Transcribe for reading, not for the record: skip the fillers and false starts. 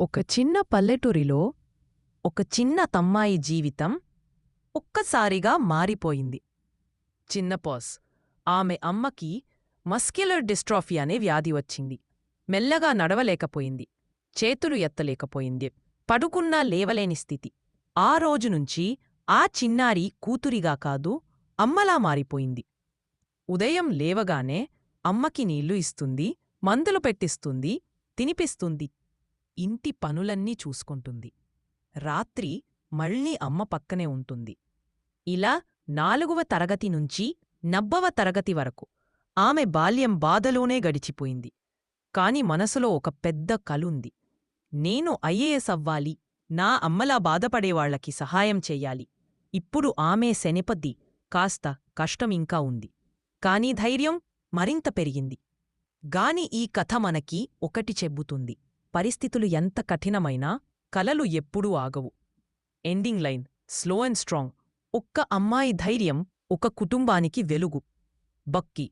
ఒక చిన్న పల్లెటూరిలో ఒక చిన్న తమ్మాయి జీవితం ఒక్కసారిగా మారిపోయింది. చిన్న పాస్. ఆమె అమ్మకి మస్క్యులర్ డిస్ట్రోఫీ అనే వ్యాధి వచ్చింది. మెల్లగా నడవలేకపోయింది. చేతులు ఎత్తలేకపోయింది. పడుకున్నా లేవలేని స్థితి. ఆ రోజునుంచి ఆ చిన్నారి కూతురిగా కాదు, అమ్మలా మారిపోయింది. ఉదయం లేవగానే అమ్మకి నీళ్లు ఇస్తుంది, మందులు పెట్టిస్తుంది, తినిపిస్తుంది. ఇంటి పనులన్నీ చూసుకుంటుంది. రాత్రి మళ్ళీ అమ్మ పక్కనే ఉంటుంది. ఇలా 4వ తరగతి నుంచి 9వ తరగతి వరకు ఆమె బాల్యం బాధలోనే గడిచిపోయింది. కాని మనసులో ఒక పెద్ద కలుంది. నేను ఐఏఎస్ అవ్వాలి, నా అమ్మలా బాధపడేవాళ్లకి సహాయం చెయ్యాలి. ఇప్పుడు ఆమె సెనపది కాస్త కష్టమింకా ఉంది. కాని ధైర్యం మరింత పెరిగింది. గాని ఈ కథ మనకి ఒకటి చెబుతుంది. పరిస్థితులు ఎంత కఠినమైనా కలలు ఎప్పుడూ ఆగవు. Ending line slow and strong. ఒక్క అమ్మాయి ధైర్యం ఒక కుటుంబానికి వెలుగు. బక్కీ.